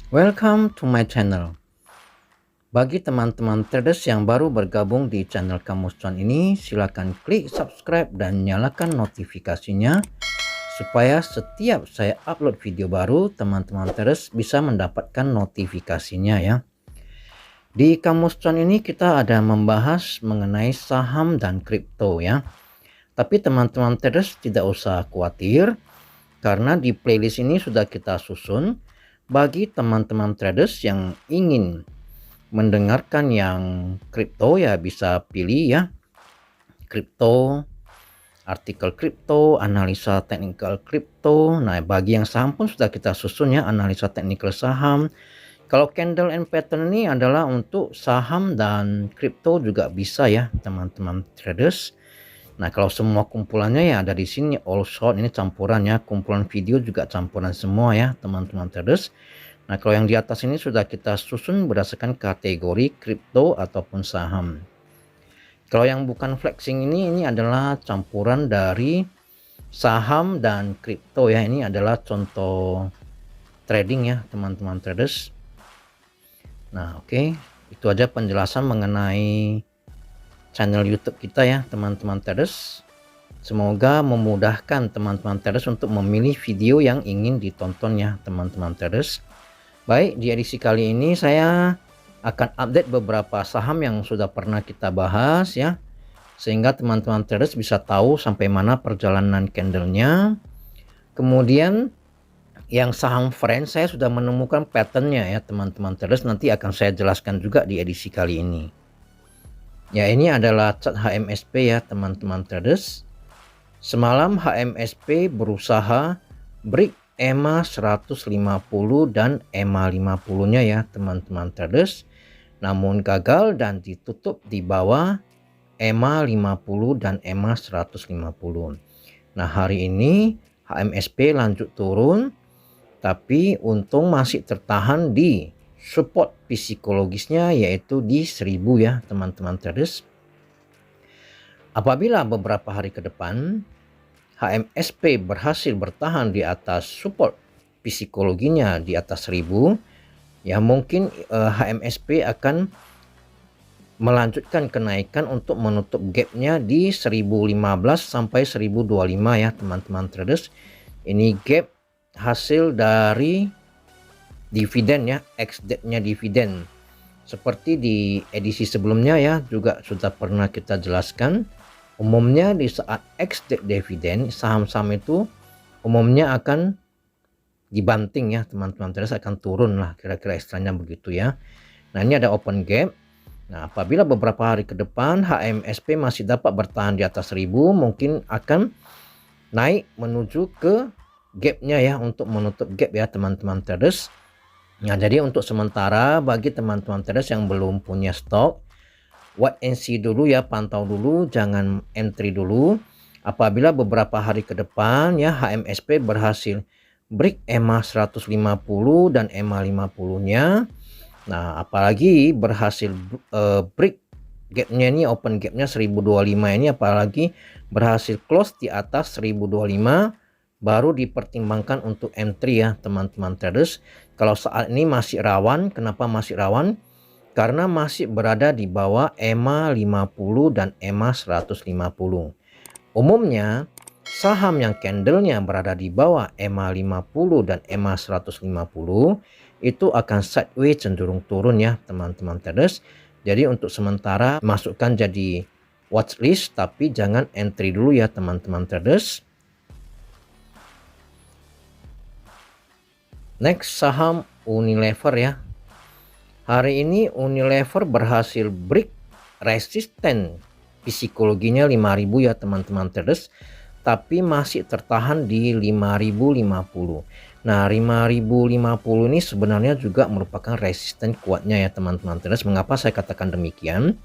Welcome to my channel. Bagi teman-teman traders yang baru bergabung di channel Kamus Cuan ini, silakan klik subscribe dan nyalakan notifikasinya supaya setiap saya upload video baru, teman-teman traders bisa mendapatkan notifikasinya ya. Di Kamus Cuan ini kita ada membahas mengenai saham dan kripto ya. Tapi teman-teman traders tidak usah khawatir karena di playlist ini sudah kita susun bagi teman-teman traders yang ingin mendengarkan yang kripto ya bisa pilih ya kripto, artikel kripto, analisa teknikal kripto. Nah, bagi yang saham pun sudah kita susun ya analisa teknikal saham. Kalau candle and pattern ini adalah untuk saham dan kripto juga bisa ya teman-teman traders. Nah, kalau semua kumpulannya ya ada di sini all short, ini campurannya, kumpulan video juga campuran semua ya teman-teman traders. Nah, kalau yang di atas ini sudah kita susun berdasarkan kategori kripto ataupun saham. Kalau yang bukan flexing ini adalah campuran dari saham dan kripto ya. Ini adalah contoh trading ya teman-teman traders. Nah, oke. Itu aja penjelasan mengenai channel YouTube kita ya teman-teman traders. Semoga memudahkan teman-teman traders untuk memilih video yang ingin ditonton ya teman-teman traders. Baik, di edisi kali ini saya akan update beberapa saham yang sudah pernah kita bahas ya. Sehingga teman-teman traders bisa tahu sampai mana perjalanan candlenya. Kemudian yang saham friend saya sudah menemukan patternnya ya teman-teman traders. Nanti akan saya jelaskan juga di edisi kali ini. Ya, ini adalah chart HMSP ya teman-teman traders. Semalam HMSP berusaha break EMA 150 dan EMA 50-nya ya teman-teman traders. Namun gagal dan ditutup di bawah EMA 50 dan EMA 150. Nah, hari ini HMSP lanjut turun, tapi untung masih tertahan di support psikologisnya yaitu di 1000 ya teman-teman traders. Apabila beberapa hari ke depan HMSP berhasil bertahan di atas support psikologinya di atas 1000, ya mungkin HMSP akan melanjutkan kenaikan untuk menutup gapnya di 1015 sampai 1025 ya teman-teman traders. Ini gap hasil dari dividen ya, ex-date-nya dividen. Seperti di edisi sebelumnya ya juga sudah pernah kita jelaskan. Umumnya di saat ex-date dividen, saham-saham itu umumnya akan dibanting ya teman-teman traders, akan turun lah kira-kira istilahnya begitu ya. Nah, ini ada open gap. Nah, apabila beberapa hari ke depan HMSP masih dapat bertahan di atas 1000, mungkin akan naik menuju ke gapnya ya untuk menutup gap ya teman-teman traders. Nah, jadi untuk sementara bagi teman-teman traders yang belum punya stok, wait and see dulu ya, pantau dulu, jangan entry dulu. Apabila beberapa hari ke depan ya HMSP berhasil break EMA 150 dan EMA 50-nya. Nah, apalagi berhasil break gapnya ini, open gapnya 1025 ini, apalagi berhasil close di atas 1025, baru dipertimbangkan untuk entry ya teman-teman traders. Kalau saat ini masih rawan. Kenapa masih rawan? Karena masih berada di bawah EMA 50 dan EMA 150. Umumnya saham yang candlenya berada di bawah EMA 50 dan EMA 150 itu akan sideways, cenderung turun ya teman-teman traders. Jadi untuk sementara masukkan jadi watchlist, tapi jangan entry dulu ya teman-teman traders. Next, saham Unilever ya. Hari ini Unilever berhasil break resisten psikologinya 5000 ya teman-teman traders, tapi masih tertahan di 5050. Nah, 5050 ini sebenarnya juga merupakan resisten kuatnya ya teman-teman traders. Mengapa saya katakan demikian?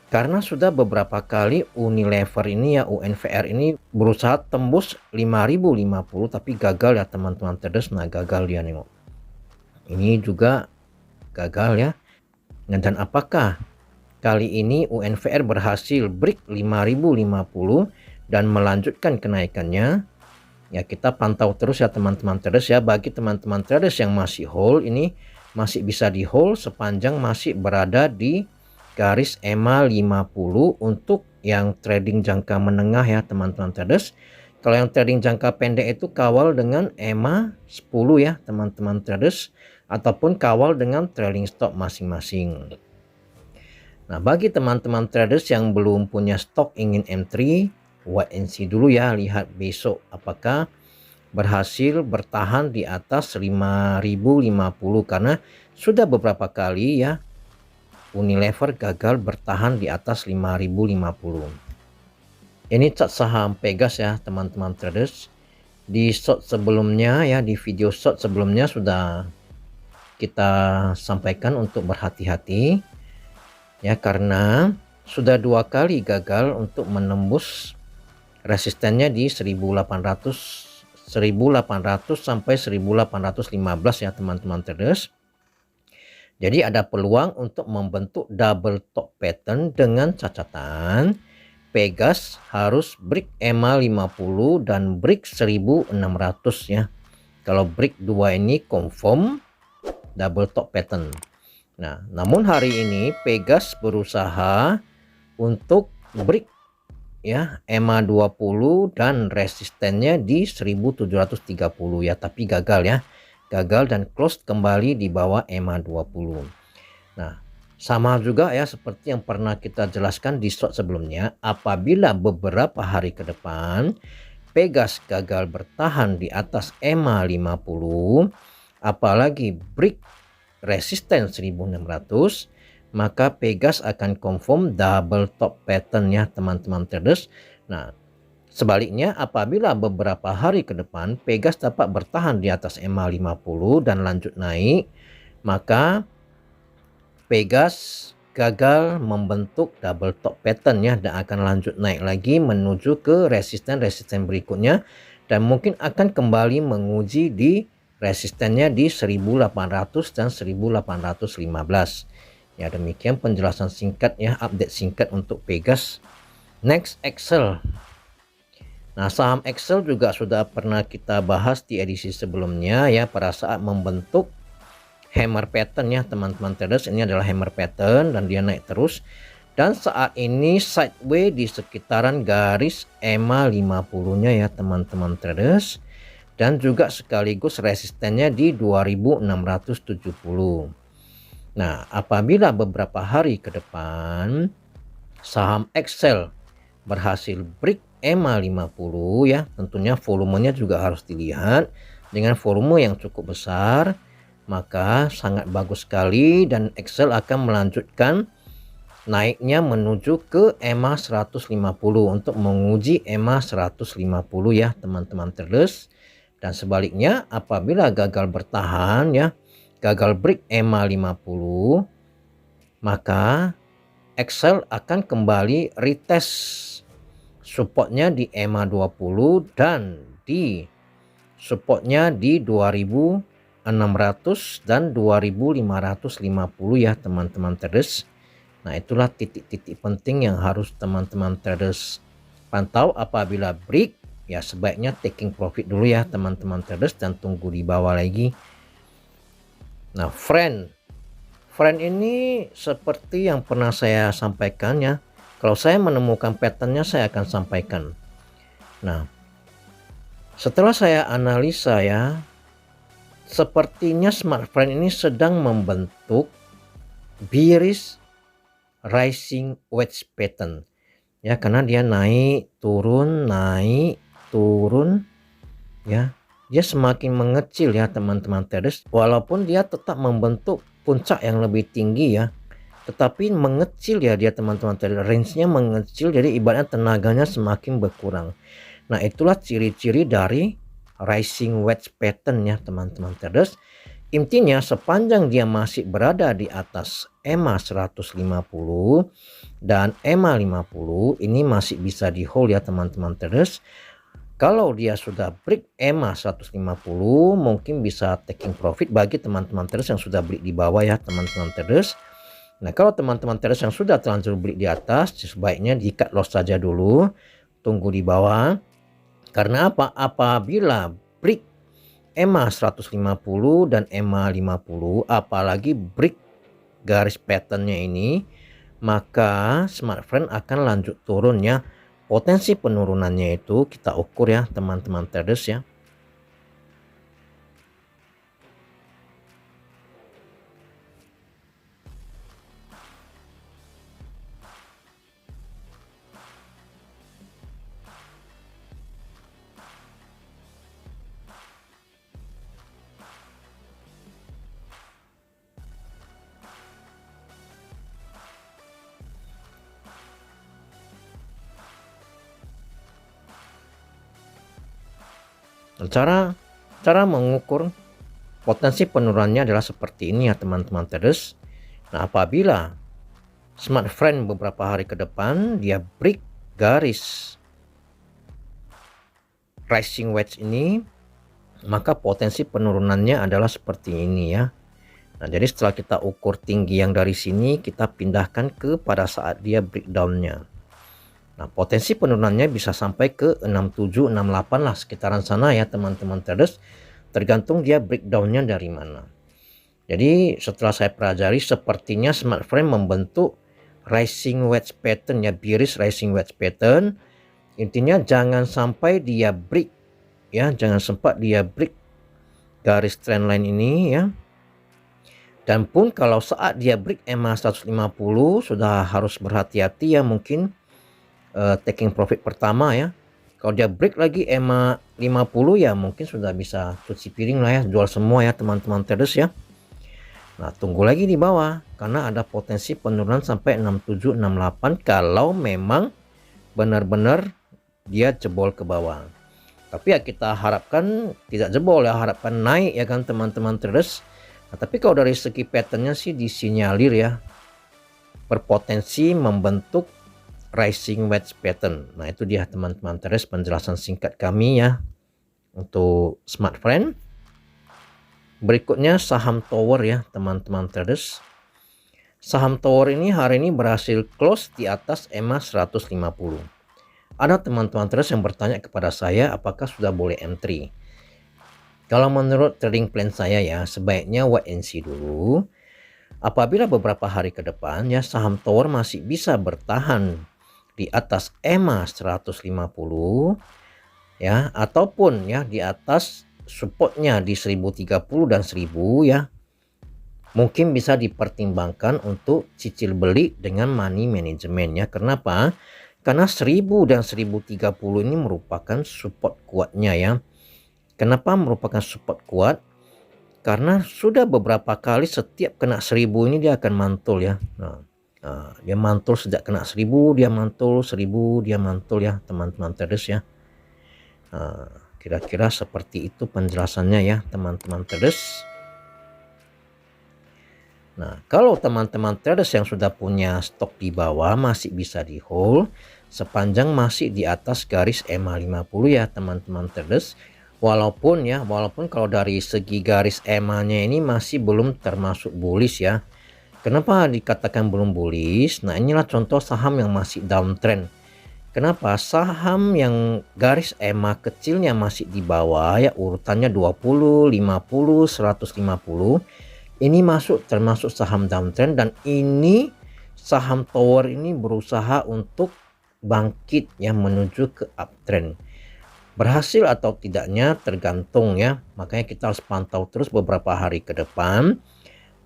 Karena sudah beberapa kali Unilever ini ya, UNVR ini berusaha tembus 5050 tapi gagal ya teman-teman traders. Nah, gagal dia nih. Ini juga gagal ya. Dan apakah kali ini UNVR berhasil break 5050 dan melanjutkan kenaikannya? Ya kita pantau terus ya teman-teman traders ya. Bagi teman-teman traders yang masih hold, ini masih bisa di hold sepanjang masih berada di garis EMA 50 untuk yang trading jangka menengah ya teman-teman traders. Kalau yang trading jangka pendek itu kawal dengan EMA 10 ya teman-teman traders, ataupun kawal dengan trailing stop masing-masing. Nah, bagi teman-teman traders yang belum punya stok ingin entry, wait and see dulu ya, lihat besok apakah berhasil bertahan di atas 5050, karena sudah beberapa kali ya Unilever gagal bertahan di atas 5050. Ini chart saham Pegas ya teman-teman traders. Di short sebelumnya ya, di video short sebelumnya sudah kita sampaikan untuk berhati-hati ya, karena sudah 2 kali gagal untuk menembus resistennya di 1800 sampai 1815 ya teman-teman traders. Jadi ada peluang untuk membentuk double top pattern dengan catatan Pegas harus break EMA 50 dan break 1600 ya. Kalau break 2 ini confirm double top pattern. Nah, namun hari ini Pegas berusaha untuk break ya EMA 20 dan resistennya di 1730 ya, tapi gagal ya. Gagal dan close kembali di bawah EMA 20. Nah, sama juga ya seperti yang pernah kita jelaskan di short sebelumnya, apabila beberapa hari ke depan Pegas gagal bertahan di atas EMA 50, apalagi break resisten 1600, maka Pegas akan confirm double top pattern ya teman-teman traders. Nah, sebaliknya apabila beberapa hari ke depan Pegas dapat bertahan di atas EMA 50 dan lanjut naik, maka Pegas gagal membentuk double top pattern ya, dan akan lanjut naik lagi menuju ke resisten-resisten berikutnya, dan mungkin akan kembali menguji di resistennya di 1800 dan 1815. Ya, demikian penjelasan singkat ya, update singkat untuk Pegas. Next, Excel. Nah, saham Excel juga sudah pernah kita bahas di edisi sebelumnya ya, pada saat membentuk hammer pattern ya teman-teman traders. Ini adalah hammer pattern dan dia naik terus, dan saat ini sideways di sekitaran garis EMA 50 nya ya teman-teman traders, dan juga sekaligus resistennya di 2670. Nah, apabila beberapa hari ke depan saham Excel berhasil break EMA 50 ya, tentunya volumenya juga harus dilihat. Dengan volume yang cukup besar, maka sangat bagus sekali, dan Excel akan melanjutkan naiknya menuju ke EMA 150 untuk menguji EMA 150 ya teman-teman traders. Dan sebaliknya apabila gagal bertahan ya, gagal break EMA 50, maka Excel akan kembali retest supportnya di EMA 20 dan di supportnya di 2600 dan 2550 ya teman-teman traders. Nah, itulah titik-titik penting yang harus teman-teman traders pantau. Apabila break ya, sebaiknya taking profit dulu ya teman-teman traders, dan tunggu di bawah lagi. Nah, friend ini seperti yang pernah saya sampaikan ya, kalau saya menemukan patternnya saya akan sampaikan. Nah, setelah saya analisa ya, sepertinya Smart Friend ini sedang membentuk bearish rising wedge pattern ya, karena dia naik turun ya, dia semakin mengecil ya teman-teman traders. Walaupun dia tetap membentuk puncak yang lebih tinggi ya, tetapi mengecil ya dia teman-teman traders, range-nya mengecil, jadi ibaratnya tenaganya semakin berkurang. Nah, itulah ciri-ciri dari rising wedge pattern ya teman-teman traders. Intinya sepanjang dia masih berada di atas EMA 150 dan EMA 50, ini masih bisa di hold ya teman-teman traders. Kalau dia sudah break EMA 150, mungkin bisa taking profit bagi teman-teman traders yang sudah beli di bawah ya teman-teman traders. Nah, kalau teman-teman traders yang sudah terlanjur beli di atas, sebaiknya di cut loss saja dulu, tunggu di bawah. Karena apa? Apabila break EMA 150 dan EMA 50, apalagi break garis patternnya ini, maka smart friend akan lanjut turun ya. Potensi penurunannya itu kita ukur ya teman-teman traders ya. Cara mengukur potensi penurunannya adalah seperti ini ya teman-teman traders. Nah, apabila smart friend beberapa hari ke depan dia break garis rising wedge ini, maka potensi penurunannya adalah seperti ini ya. Nah, jadi setelah kita ukur tinggi yang dari sini, kita pindahkan ke pada saat dia breakdownnya. Nah, potensi penurunannya bisa sampai ke 67, 68 lah sekitaran sana ya teman-teman traders. Tergantung dia breakdownnya dari mana. Jadi setelah saya pelajari, sepertinya smart friend membentuk rising wedge pattern ya, bearish rising wedge pattern. Intinya jangan sampai dia break ya, jangan sempat dia break garis trendline ini ya. Dan pun kalau saat dia break EMA 150 sudah harus berhati-hati ya, mungkin taking profit pertama ya. Kalau dia break lagi EMA 50 ya mungkin sudah bisa cuci piring lah ya, jual semua ya teman-teman traders ya. Nah, tunggu lagi di bawah karena ada potensi penurunan sampai 67, 68 kalau memang benar-benar dia jebol ke bawah. Tapi ya kita harapkan tidak jebol ya, harapkan naik ya kan teman-teman traders. Nah, tapi kalau dari segi patternnya sih disinyalir ya berpotensi membentuk rising wedge pattern. Nah, itu dia teman-teman traders penjelasan singkat kami ya untuk smart friend. Berikutnya saham tower ya teman-teman traders. Saham tower ini hari ini berhasil close di atas EMA 150. Ada teman-teman traders yang bertanya kepada saya apakah sudah boleh entry. Kalau menurut trading plan saya ya sebaiknya wait and see dulu. Apabila beberapa hari ke depan ya saham tower masih bisa bertahan di atas EMA 150 ya, ataupun ya di atas supportnya di 1030 dan 1000 ya, mungkin bisa dipertimbangkan untuk cicil beli dengan money management ya. Kenapa? Karena 1000 dan 1030 ini merupakan support kuatnya ya. Kenapa merupakan support kuat? Karena sudah beberapa kali setiap kena 1000 ini dia akan mantul ya. Dia mantul sejak kena 1000, dia mantul 1000, dia mantul ya teman-teman traders ya. Kira-kira seperti itu penjelasannya ya teman-teman traders. Nah, kalau teman-teman traders yang sudah punya stok di bawah masih bisa di hold sepanjang masih di atas garis EMA 50 ya teman-teman traders. Walaupun kalau dari segi garis EMA-nya ini masih belum termasuk bullish ya. Kenapa dikatakan belum bullish? Nah, inilah contoh saham yang masih downtrend. Kenapa? Saham yang garis EMA kecilnya masih di bawah ya, urutannya 20, 50, 150. Ini termasuk saham downtrend, dan ini saham tower ini berusaha untuk bangkit ya menuju ke uptrend. Berhasil atau tidaknya tergantung ya. Makanya kita harus pantau terus beberapa hari ke depan.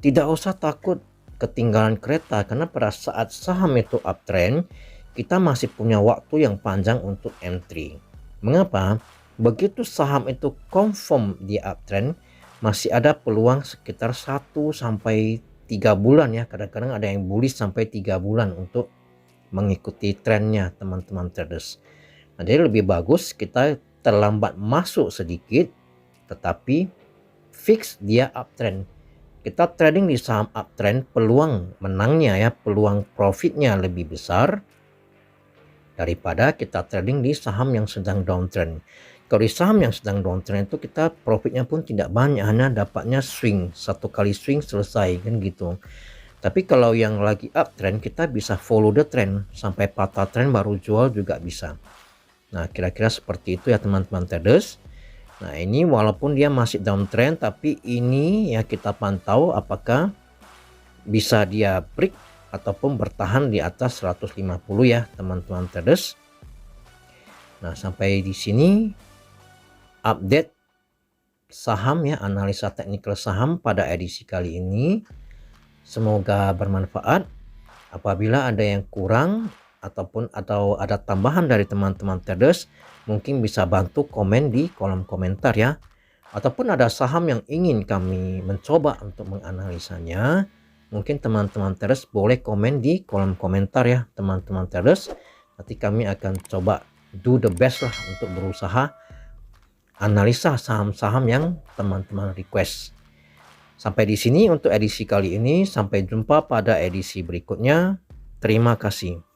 Tidak usah takut ketinggalan kereta karena pada saat saham itu uptrend, kita masih punya waktu yang panjang untuk entry. Mengapa? Begitu saham itu confirm di uptrend, masih ada peluang sekitar 1 sampai 3 bulan ya. Kadang-kadang ada yang bullish sampai 3 bulan untuk mengikuti trennya teman-teman traders. Nah, jadi lebih bagus kita terlambat masuk sedikit tetapi fix dia uptrend. Kita trading di saham uptrend, peluang menangnya ya, peluang profitnya lebih besar daripada kita trading di saham yang sedang downtrend. Kalau di saham yang sedang downtrend itu kita profitnya pun tidak banyak, hanya dapatnya swing, satu kali swing selesai kan gitu. Tapi kalau yang lagi uptrend kita bisa follow the trend sampai patah trend baru jual juga bisa. Nah, kira-kira seperti itu ya teman-teman traders. Nah, ini walaupun dia masih downtrend, tapi ini ya kita pantau apakah bisa dia break ataupun bertahan di atas 150 ya teman-teman traders. Nah, sampai di sini update saham ya, analisa teknikal saham pada edisi kali ini. Semoga bermanfaat. Apabila ada yang kurang atau ada tambahan dari teman-teman traders, mungkin bisa bantu komen di kolom komentar ya. Ataupun ada saham yang ingin kami mencoba untuk menganalisanya, mungkin teman-teman traders boleh komen di kolom komentar ya teman-teman traders. Nanti kami akan coba do the best lah untuk berusaha analisa saham-saham yang teman-teman request. Sampai di sini untuk edisi kali ini. Sampai jumpa pada edisi berikutnya. Terima kasih.